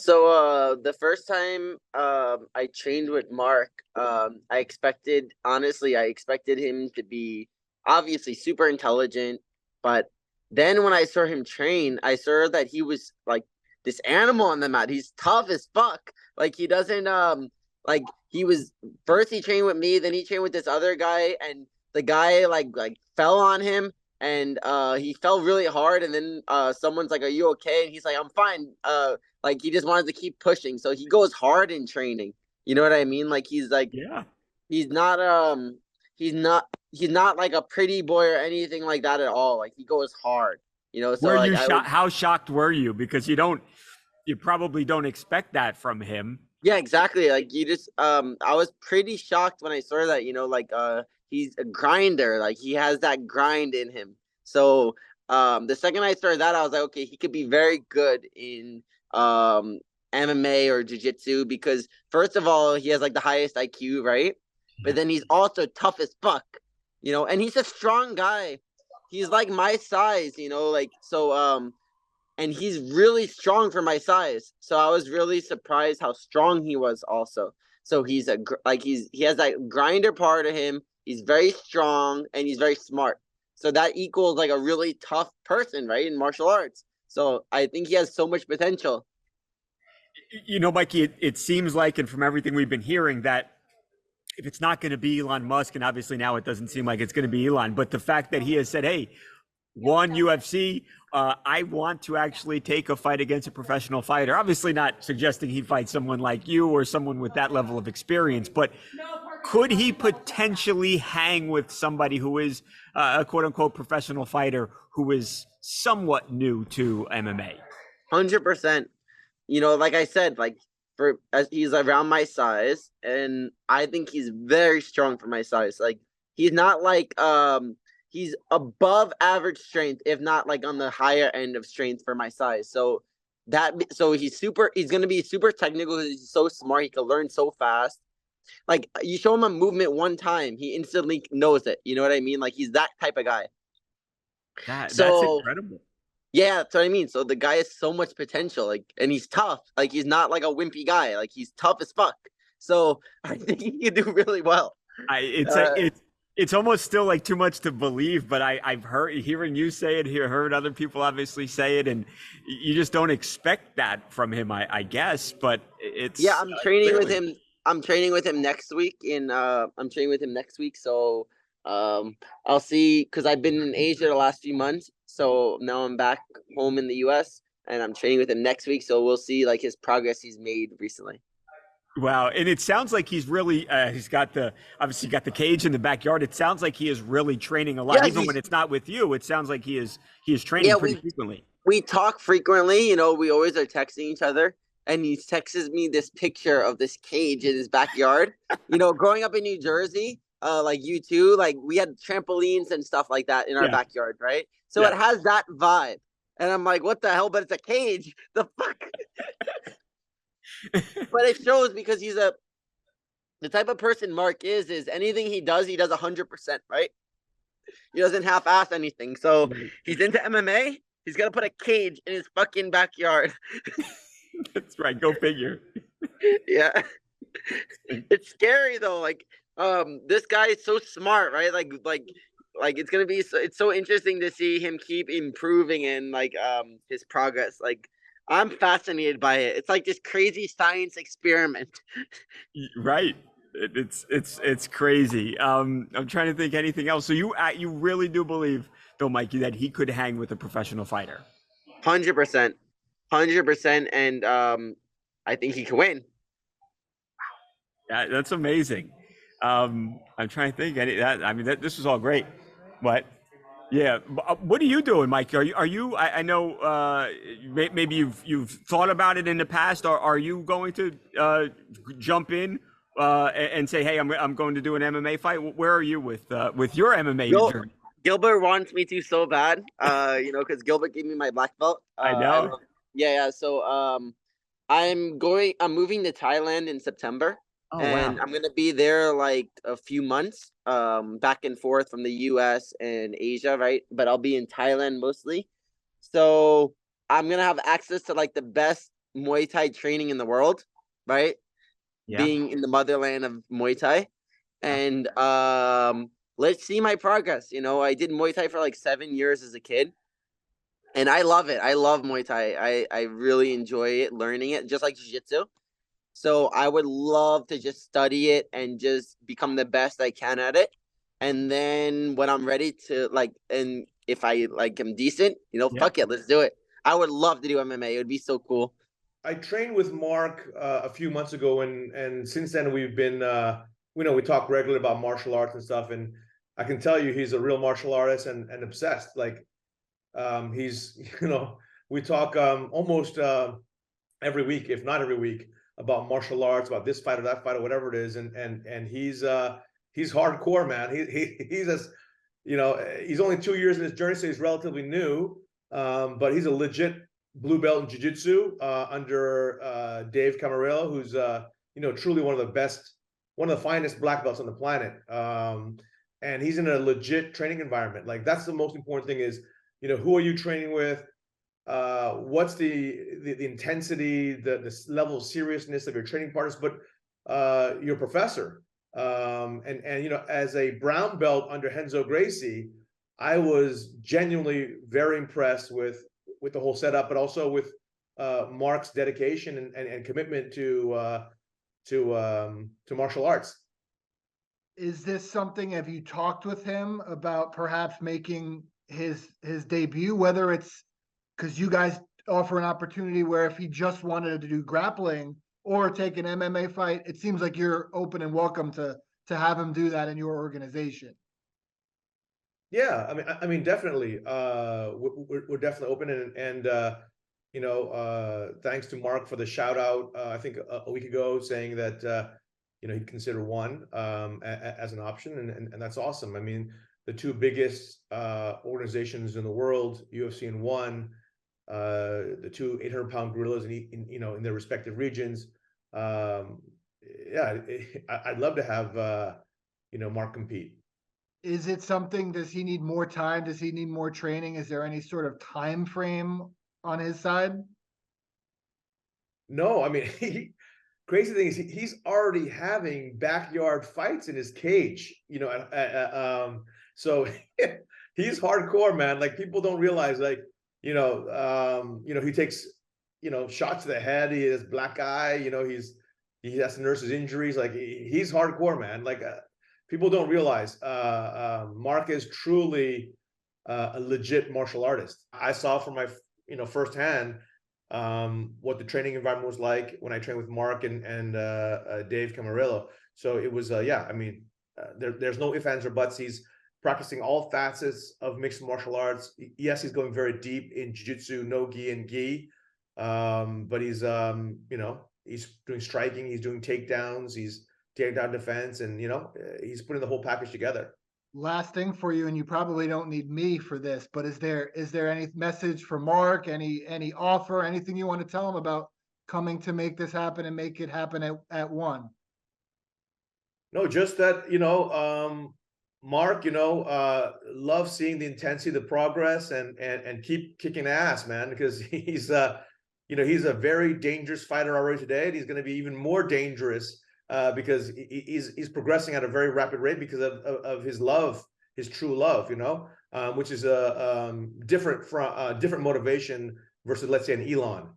So the first time I trained with Mark, I expected him to be obviously super intelligent, but then when I saw him train, I saw that he was like this animal on the mat. He's tough as fuck. Like he doesn't like he was first he trained with me, then he trained with this other guy, and the guy like fell on him and he fell really hard, and then someone's like, "Are you okay?" And he's like, "I'm fine." Like he just wanted to keep pushing. So he goes hard in training. You know what I mean? Like Yeah. he's not he's not like a pretty boy or anything like that at all. Like he goes hard. So Were like you I would shocked? How shocked were you? Because you probably don't expect that from him. yeah, exactly. Like you just I was pretty shocked when I saw that, he's a grinder. Like he has that grind in him. So the second I started that, I was like, okay, he could be very good in MMA or jiu-jitsu because first of all, he has like the highest IQ, right? But Yeah. then he's also tough as fuck, and he's a strong guy. He's like my size, like so and he's really strong for my size. So I was really surprised how strong he was also. So he has that grinder part of him. He's very strong and he's very smart. So that equals like a really tough person, right, in martial arts. So I think he has so much potential. Mikey, it seems like, and from everything we've been hearing, that if it's not going to be Elon Musk, and obviously now it doesn't seem like it's going to be Elon, but the fact that he has said, hey, one UFC, I want to actually take a fight against a professional fighter. Obviously, not suggesting he fights someone like you or someone with that level of experience, but could he potentially hang with somebody who is a quote unquote professional fighter who is somewhat new to MMA? 100%. Like I said, like for as he's around my size, and I think he's very strong for my size. Like he's not like he's above average strength, if not like on the higher end of strength for my size. So he's gonna be super technical. He's so smart. He can learn so fast. Like you show him a movement one time, he instantly knows it. You know what I mean? Like he's that type of guy. That's So incredible. yeah, that's what I mean. So the guy has so much potential, like, and he's tough. Like he's not like a wimpy guy. Like he's tough as fuck. So I think he can do really well. I it's Uh, a it's almost still like too much to believe, but I've hearing you say it, heard other people obviously say it, and you just don't expect that from him, I guess. But yeah, it's I'm training with clearly him. I'm training with him next week. I'm training with him next week. So I'll see because I've been in Asia the last few months. So now I'm back home in the U.S. and I'm training with him next week. So we'll see like his progress he's made recently. wow, and it sounds like he's really he's got the obviously got the cage in the backyard. It sounds like he is really training a lot, Yeah, even when it's not with you. It sounds like he is training yeah, pretty frequently. we talk frequently. We always are texting each other, and he texts me this picture of this cage in his backyard. Growing up in New Jersey, like you too, like we had trampolines and stuff like that in our Yeah, backyard, right? So it yeah. has that vibe, and I'm like, what the hell? But it's a cage. The fuck? But it shows because the type of person Mark is anything he does 100%, right? He doesn't half-ass anything. So he's into MMA. He's gonna put a cage in his fucking backyard. That's right. Go figure. Yeah, it's scary though. Like, this guy is so smart, right? Like it's so interesting to see him keep improving and like his progress. Like, I'm fascinated by it. It's like this crazy science experiment. Right. It's crazy. I'm trying to think anything else. So you really do believe, though, Mikey, that he could hang with a professional fighter? 100%, 100%, and I think he can win. That's amazing. I'm trying to think. I mean, this was all great, but yeah. What are you doing, Mikey? I know maybe you've thought about it in the past. Are you going to jump in and say, hey, I'm going to do an MMA fight? Where are you with your MMA Gil- journey? Gilbert wants me to so bad, because Gilbert gave me my black belt. I I know. love, yeah, yeah. So I'm moving to Thailand in September, Oh and wow. I'm gonna be there like a few months, back and forth from the U.S. and Asia, right? But I'll be in Thailand mostly, so I'm gonna have access to like the best Muay Thai training in the world, right? Yeah. Being in the motherland of Muay Thai. Yeah. And let's see my progress. I did Muay Thai for like 7 years as a kid. And I love it. I love Muay Thai. I really enjoy it, learning it, just like jiu-jitsu. So I would love to just study it and just become the best I can at it. And then when I'm ready to and if I am decent, Yeah. fuck it, let's do it. I would love to do MMA. It would be so cool. I trained with Mark a few months ago, and since then we've been, we talk regularly about martial arts and stuff, and I can tell you he's a real martial artist and obsessed. Like, he's, we talk almost every week, if not every week, about martial arts, about this fight or that fight or whatever it is, and he's hardcore, man. He's as, he's only 2 years in his journey, so he's relatively new, but he's a legit blue belt in jiu-jitsu under Dave Camarillo, who's truly one of the best, one of the finest black belts on the planet. And he's in a legit training environment. Like, that's the most important thing is, who are you training with? What's the intensity, the level of seriousness of your training partners, but your professor. And as a brown belt under Renzo Gracie, I was genuinely very impressed with the whole setup, but also with Mark's dedication and commitment to martial arts. Is this something, have you talked with him about perhaps making his debut, whether it's because you guys offer an opportunity where if he just wanted to do grappling or take an MMA fight, it seems like you're open and welcome to have him do that in your organization. Yeah, I mean, definitely. We're definitely open, and thanks to Mark for the shout out. I think a week ago, saying that he'd consider one as an option, and that's awesome. I mean, the two biggest organizations in the world, UFC and ONE, the two 800-pound gorillas in their respective regions. Yeah, I'd love to have Mark compete. Is it something, does he need more time? Does he need more training? Is there any sort of time frame on his side? No, I mean, crazy thing is he's already having backyard fights in his cage, so he's hardcore, man. Like, people don't realize, like, he takes, shots to the head. He has black eye, he has to nurse his injuries. Like, he's hardcore, man. Like, people don't realize Mark is truly a legit martial artist. I saw from my firsthand what the training environment was like when I trained with Mark and Dave Camarillo. So it was I mean, there's no ifs, ands, or buts. He's practicing all facets of mixed martial arts. Yes, he's going very deep in jiu-jitsu, no gi and gi, but he's he's doing striking, he's doing takedowns, he's takedown defense, and he's putting the whole package together. Last thing for you, and you probably don't need me for this, but is there any message for Mark, any offer, anything you want to tell him about coming to make this happen and make it happen at ONE? No, just that, Mark, love seeing the intensity, the progress, and keep kicking ass, man, because he's he's a very dangerous fighter already today, and he's going to be even more dangerous because he's progressing at a very rapid rate because of his love, his true love, which is a different motivation versus, let's say, an Elon.